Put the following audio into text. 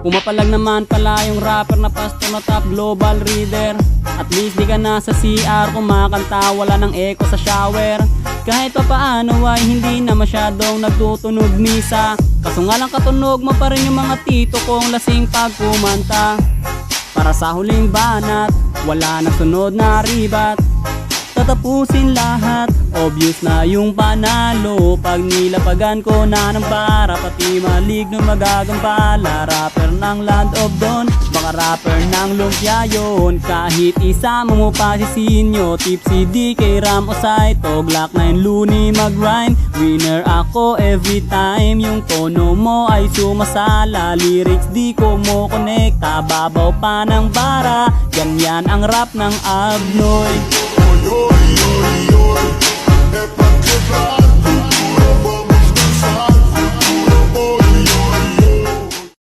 Pumapalag naman pala yung rapper na pastor na top global reader. At least di ka na sa CR kumakanta, wala ng echo sa shower. Kahit pa paano ay hindi na masyadong nagtutunog misa. Kaso nga lang katunog mo pa rin yung mga tito kong lasing pag kumanta. Para sa huling banat, wala na sunod na ribat. Tatapusin lahat, obvious na yung panalo. Pag nilapagan ko na ng para, pati maligno magagampala. Rapper ng Land of Dawn, baka rapper ng lumpia yun. Kahit isama mo pa si Sinyo, Tipsy DK, Ram o Saito, Glock 9 Looney mag-rhyme. Winner ako every time, yung tono mo ay sumasala. Lyrics di ko mo konekta, babaw pa ng bara. Ganyan ang rap ng Abnoy. Oy, oy, oy, oy.